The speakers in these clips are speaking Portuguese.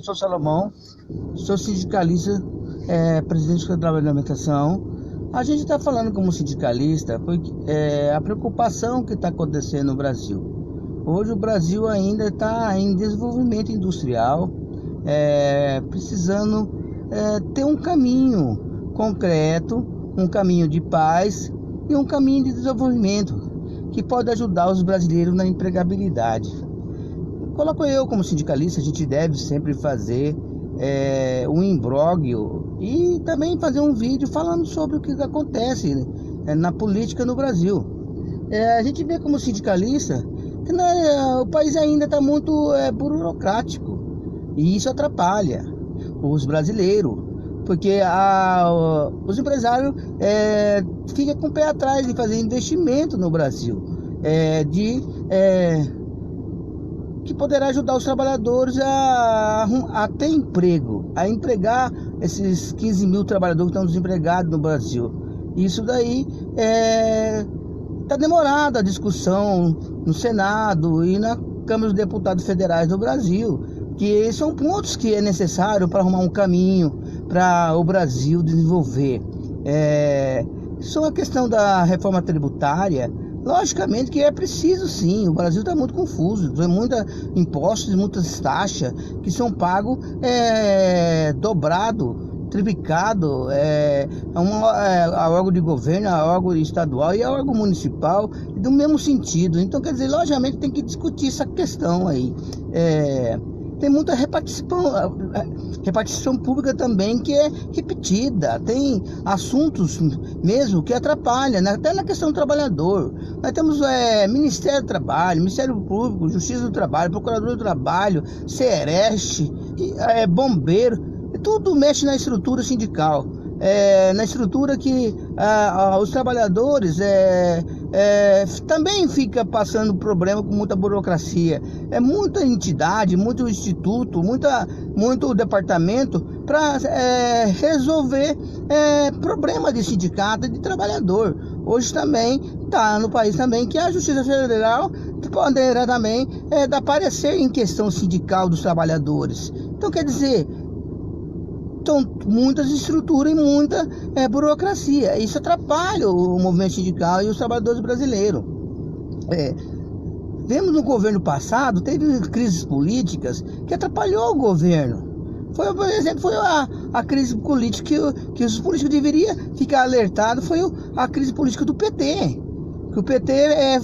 sou Salomão, sou sindicalista, presidente do Escola de Trabalho da Alimentação. A gente está falando como sindicalista porque a preocupação que está acontecendo no Brasil. Hoje o Brasil ainda está em desenvolvimento industrial, precisando ter um caminho concreto, um caminho de paz e um caminho de desenvolvimento que pode ajudar os brasileiros na empregabilidade. Coloco eu como sindicalista, a gente deve sempre fazer um imbróglio e também fazer um vídeo falando sobre o que acontece na política no Brasil. A gente vê como sindicalista que o país ainda está muito burocrático e isso atrapalha os brasileiros, porque os empresários ficam com o pé atrás de fazer investimento no Brasil, que poderá ajudar os trabalhadores a ter emprego, a empregar esses 15 mil trabalhadores que estão desempregados no Brasil. Isso daí está demorada a discussão no Senado e na Câmara dos Deputados Federais do Brasil, que são pontos que é necessário para arrumar um caminho para o Brasil desenvolver. Só a questão da reforma tributária, logicamente que é preciso sim, o Brasil está muito confuso, tem muitos impostos, muitas taxas que são pagos dobrado, triplicado, a órgão de governo, a órgão estadual e a órgão municipal, do mesmo sentido. Então, quer dizer, logicamente tem que discutir essa questão aí. Tem muita repartição pública também que é repetida, tem assuntos mesmo que atrapalham, até na questão do trabalhador. Nós temos Ministério do Trabalho, Ministério Público, Justiça do Trabalho, Procurador do Trabalho, CEREST, Bombeiro, tudo mexe na estrutura sindical, na estrutura que os trabalhadores também fica passando problema com muita burocracia. É muita entidade, muito instituto, muito departamento para resolver problema de sindicato e de trabalhador. Hoje também está no país também que a Justiça Federal poderá também dar parecer em questão sindical dos trabalhadores. Então, quer dizer, são muitas estruturas e muita burocracia. Isso atrapalha o movimento sindical e os trabalhadores brasileiros. Vemos no governo passado, teve crises políticas que atrapalhou o governo. Por exemplo, a crise política que os políticos deveriam ficar alertados, foi a crise política do PT. Que o PT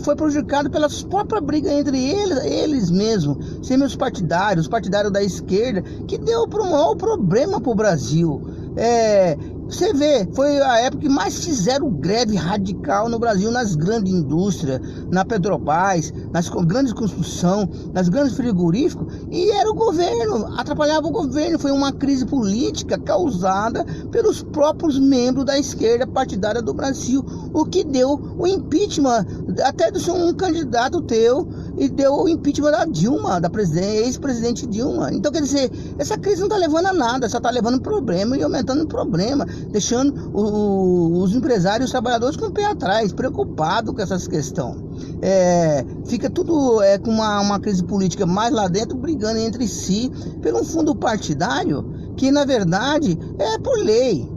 foi prejudicado pelas próprias brigas entre eles mesmos, sem os partidários da esquerda, que deu o maior problema para o Brasil. Você vê, foi a época que mais fizeram greve radical no Brasil, nas grandes indústrias, na Petrobras, nas grandes construções, nas grandes frigoríficos, e era o governo, atrapalhava o governo. Foi uma crise política causada pelos próprios membros da esquerda partidária do Brasil, o que deu o impeachment até de um candidato teu, e deu o impeachment da Dilma, da ex-presidente Dilma. Então, quer dizer, essa crise não está levando a nada, só está levando problema e aumentando o problema, deixando os empresários e os trabalhadores com o pé atrás, preocupados com essas questões. Fica tudo com uma crise política mais lá dentro, brigando entre si pelo fundo partidário, que na verdade é por lei.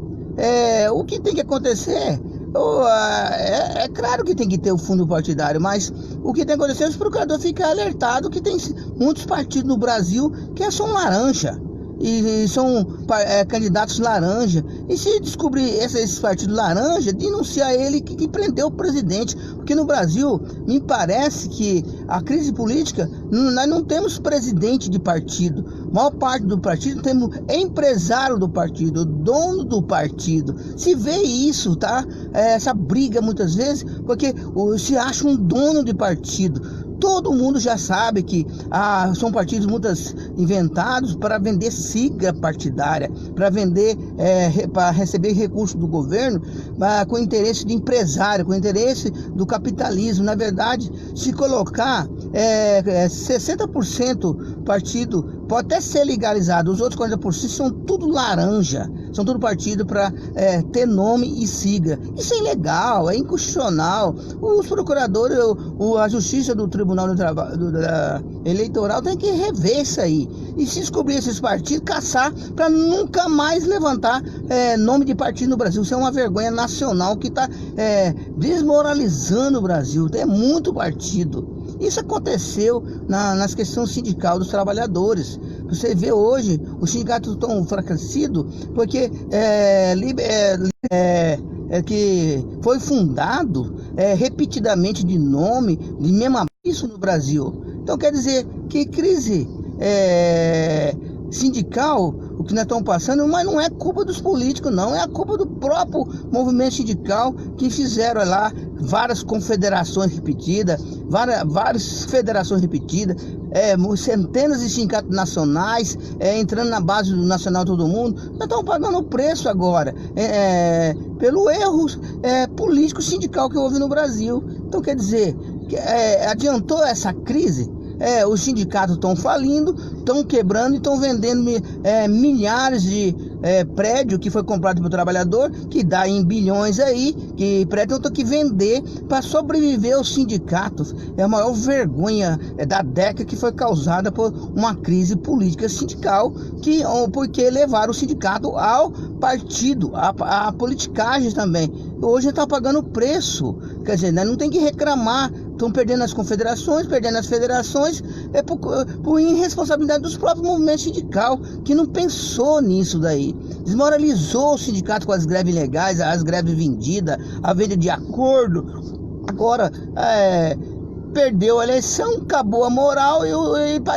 O que tem que acontecer? É claro que tem que ter o fundo partidário, mas o que tem que acontecer é os procuradores ficar alertados que tem muitos partidos no Brasil que são laranja. E são candidatos laranja. E se descobrir esses partidos laranja, denunciar ele que prendeu o presidente. Porque no Brasil, me parece que a crise política, nós não temos presidente de partido. A maior parte do partido temos empresário do partido, dono do partido. Se vê isso, tá? Essa briga muitas vezes, porque se acha um dono de partido. Todo mundo já sabe que são partidos muitas inventados para vender sigla partidária, para vender, para receber recursos do governo, com interesse de empresário, com interesse do capitalismo. Na verdade, se colocar 60% partido pode até ser legalizado, os outros 40% são tudo laranja, são tudo partido para ter nome e sigla. Isso é ilegal, é inconstitucional. Os procuradores, a justiça do Tribunal Eleitoral tem que rever isso aí. E se descobrir esses partidos, caçar para nunca mais levantar nome de partido no Brasil. Isso é uma vergonha nacional que está desmoralizando o Brasil. Tem muito partido. Isso aconteceu nas questões sindical dos trabalhadores. Você vê hoje os sindicatos estão enfraquecidos porque que foi fundado repetidamente de nome, de mesma isso no Brasil. Então quer dizer que crise sindical, o que nós estamos passando, mas não é culpa dos políticos, não, é a culpa do próprio movimento sindical que fizeram lá várias confederações repetidas, várias federações repetidas, centenas de sindicatos nacionais, entrando na base do nacional todo mundo. Nós estamos pagando o preço agora, pelo erro político sindical que houve no Brasil. Então quer dizer, adiantou essa crise? Os sindicatos estão falindo, estão quebrando e estão vendendo milhares de prédios que foi comprado pelo trabalhador, que dá em bilhões aí, que prédio tem que vender para sobreviver aos sindicatos. É a maior vergonha da década que foi causada por uma crise política sindical, porque levaram o sindicato ao partido, à politicagem também. Hoje está pagando o preço, quer dizer, não tem que reclamar. Estão perdendo as confederações, perdendo as federações, por irresponsabilidade dos próprios movimentos sindicais, que não pensou nisso daí. Desmoralizou o sindicato com as greves legais, as greves vendidas, a venda de acordo. Agora, perdeu a eleição, acabou a moral e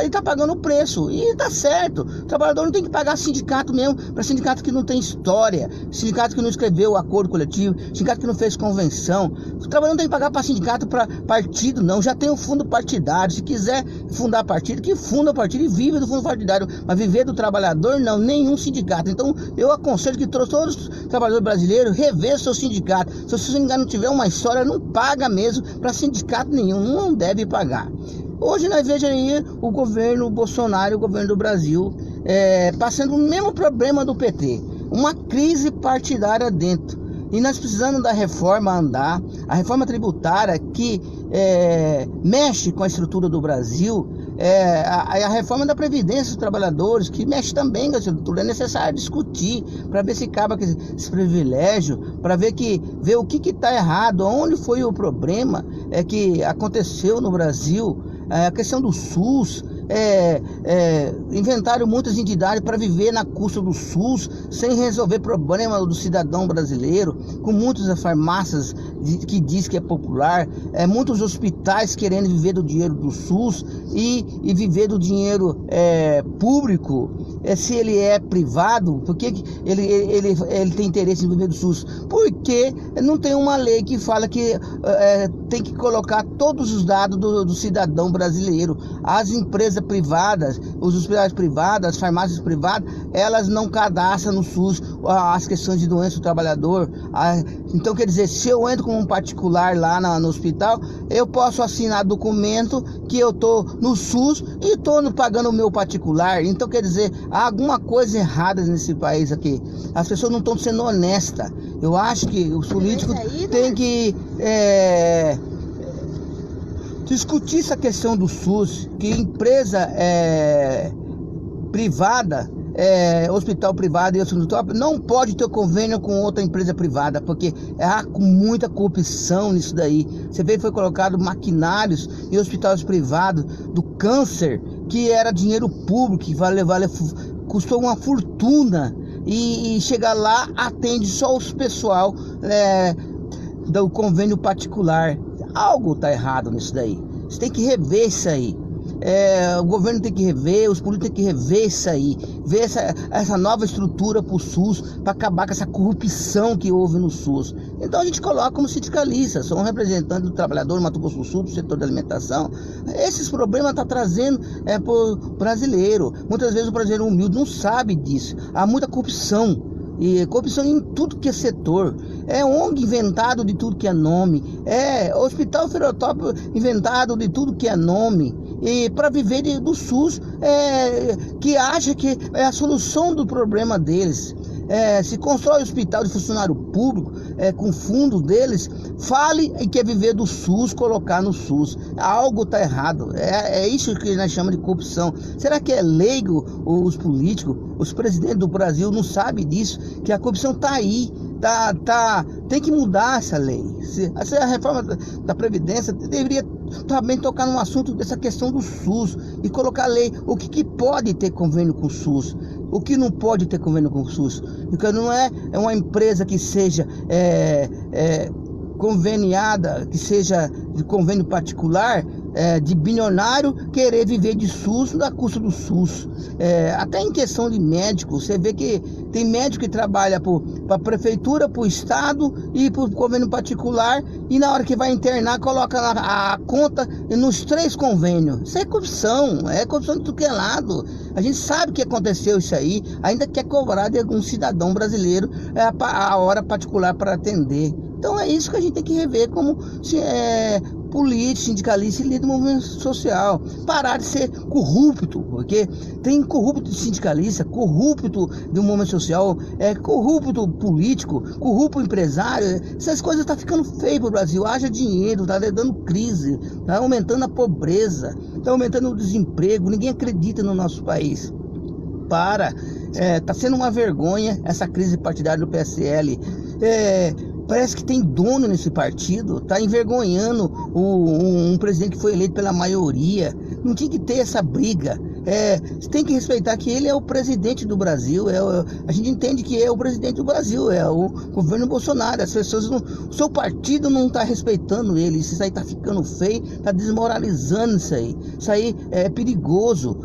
está pagando o preço. E está certo. O trabalhador não tem que pagar sindicato mesmo, para sindicato que não tem história, sindicato que não escreveu o acordo coletivo, sindicato que não fez convenção. O trabalhador não tem que pagar para sindicato, para partido, não. Já tem o fundo partidário. Se quiser fundar partido, que funda o partido e vive do fundo partidário. Mas viver do trabalhador, não, nenhum sindicato. Então, eu aconselho que todos os trabalhadores brasileiros rever seu sindicato. Se o seu sindicato não tiver uma história, não paga mesmo para sindicato nenhum. Não deve pagar. Hoje nós vemos aí o governo Bolsonaro, o governo do Brasil, passando o mesmo problema do PT, uma crise partidária dentro. E nós precisamos da reforma andar, a reforma tributária que mexe com a estrutura do Brasil, a reforma da Previdência dos Trabalhadores, que mexe também com a estrutura. É necessário discutir para ver se acaba com esse privilégio, para ver o que está errado, onde foi o problema que aconteceu no Brasil. A questão do SUS, inventaram muitas entidades para viver na custa do SUS, sem resolver problema do cidadão brasileiro, com muitas farmácias que diz que é popular, muitos hospitais querendo viver do dinheiro do SUS e viver do dinheiro público. Se ele é privado, por que ele tem interesse em viver do SUS? Porque não tem uma lei que fala que tem que colocar todos os dados do cidadão brasileiro. As empresas privadas, os hospitais privados, as farmácias privadas, elas não cadastram no SUS as questões de doença do trabalhador. Então, quer dizer, se eu entro como um particular lá no hospital, eu posso assinar documento que eu tô no SUS e tô pagando o meu particular. Então, quer dizer, há alguma coisa errada nesse país aqui. As pessoas não estão sendo honestas. Eu acho que os políticos têm que discutir essa questão do SUS, que empresa privada, hospital privado e hospital não pode ter convênio com outra empresa privada, porque há muita corrupção nisso daí. Você vê que foi colocado maquinários em hospitais privados do câncer, que era dinheiro público, que custou uma fortuna, e chegar lá atende só os pessoal do convênio particular. Algo está errado nisso daí. Você tem que rever isso aí. O governo tem que rever, os políticos têm que rever isso aí, ver essa nova estrutura para o SUS, para acabar com essa corrupção que houve no SUS. Então a gente coloca como sindicalista, sou um representante do trabalhador do Mato Grosso do Sul, do setor da alimentação. Esses problemas estão trazendo para o brasileiro. Muitas vezes o brasileiro humilde não sabe disso. Há muita corrupção. E corrupção em tudo que é setor. É ONG inventado de tudo que é nome. É hospital Firotópio inventado de tudo que é nome. E para viver do SUS, que acha que é a solução do problema deles. Se constrói hospital de funcionário público com fundo deles, fale e quer viver do SUS, colocar no SUS. Algo está errado. É isso que nós chamamos de corrupção. Será que é leigo os políticos, os presidentes do Brasil não sabem disso? Que a corrupção está aí. Tem que mudar essa lei. Essa reforma da Previdência deveria também tocar no assunto dessa questão do SUS e colocar a lei, o que pode ter convênio com o SUS, o que não pode ter convênio com o SUS, porque não é uma empresa que seja conveniada, que seja de convênio particular, de bilionário querer viver de SUS da custa do SUS. Até em questão de médico, você vê que tem médico que trabalha para a prefeitura, para o estado e para o convênio particular, e na hora que vai internar coloca a conta nos 3 convênios. Isso é corrupção de tudo que é lado. A gente sabe que aconteceu isso aí, ainda quer cobrar de algum cidadão brasileiro a hora particular para atender. Então é isso que a gente tem que rever como político, sindicalista e líder do movimento social. Parar de ser corrupto, porque tem corrupto sindicalista, corrupto do movimento social, corrupto político, corrupto empresário. Essas coisas estão ficando feias para o Brasil. Haja dinheiro, está dando crise, está aumentando a pobreza, está aumentando o desemprego. Ninguém acredita no nosso país. Está sendo uma vergonha essa crise partidária do PSL. Parece que tem dono nesse partido, está envergonhando um presidente que foi eleito pela maioria. Não tinha que ter essa briga. Você tem que respeitar que ele é o presidente do Brasil. A gente entende que é o presidente do Brasil, é o governo Bolsonaro. As pessoas o seu partido não está respeitando ele. Isso aí está ficando feio, está desmoralizando isso aí. Isso aí é perigoso.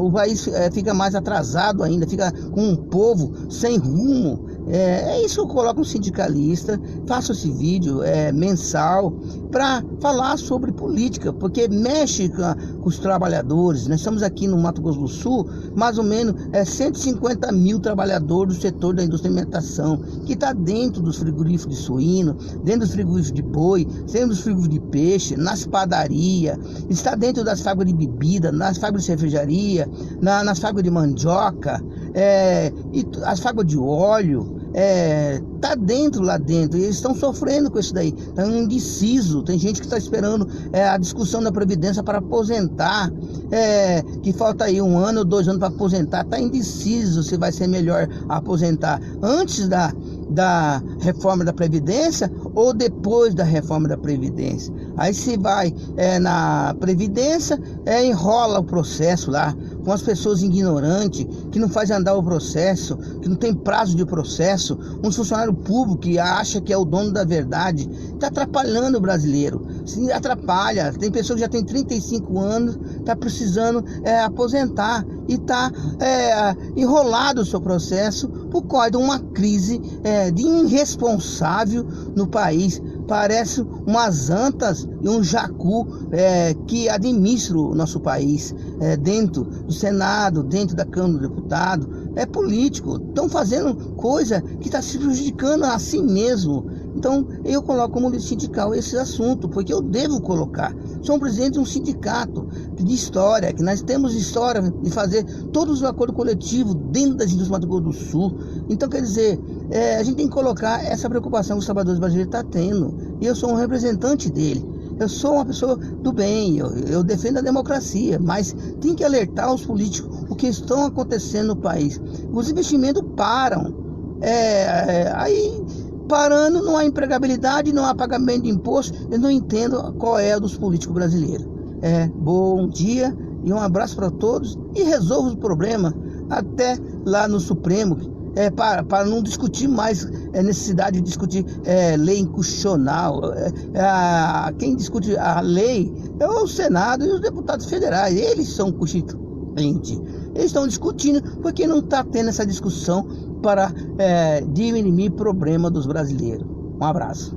O país fica mais atrasado ainda, fica com um povo sem rumo. É isso que eu coloco no sindicalista. Faço esse vídeo mensal para falar sobre política, porque mexe com os trabalhadores. Nós estamos aqui no Mato Grosso do Sul, mais ou menos 150 mil trabalhadores do setor da indústria de alimentação, que está dentro dos frigoríficos de suíno, dentro dos frigoríficos de boi, dentro dos frigoríficos de peixe, nas padarias, está dentro das fábricas de bebida, nas fábricas de refrigeria, nas fábricas de mandioca, e as fábricas de óleo. Tá dentro lá dentro, e eles estão sofrendo com isso daí. Tá indeciso. Tem gente que está esperando a discussão da Previdência para aposentar, que falta aí 1 ano ou 2 anos para aposentar. Tá indeciso se vai ser melhor aposentar antes da reforma da Previdência ou depois da reforma da Previdência. Aí se vai na Previdência, enrola o processo lá com as pessoas ignorantes, que não faz andar o processo, que não tem prazo de processo, um funcionário público que acha que é o dono da verdade. Está atrapalhando o brasileiro, se atrapalha. Tem pessoa que já tem 35 anos, está precisando aposentar e está enrolado o seu processo por causa de uma crise de irresponsável no país. Parece umas antas e um jacu que administra o nosso país, dentro do Senado, dentro da Câmara dos Deputados. É político, estão fazendo coisa que está se prejudicando a si mesmo. Então eu coloco como líder sindical esse assunto, porque eu devo colocar. Sou um presidente de um sindicato de história, que nós temos história de fazer todos os acordos coletivos dentro das indústrias do Mato Grosso do Sul. Então, quer dizer, a gente tem que colocar essa preocupação que os trabalhadores brasileiros estão tendo. E eu sou um representante dele. Eu sou uma pessoa do bem, eu defendo a democracia, mas tem que alertar os políticos o que estão acontecendo no país. Os investimentos param. Aí, parando, não há empregabilidade, não há pagamento de imposto. Eu não entendo qual é a dos políticos brasileiros. Bom dia e um abraço para todos, e resolva o problema até lá no Supremo. Para não discutir mais necessidade de discutir lei inconstitucional. Quem discute a lei é o Senado e os deputados federais. Eles são constituintes. Eles estão discutindo porque não está tendo essa discussão para diminuir o problema dos brasileiros. Um abraço.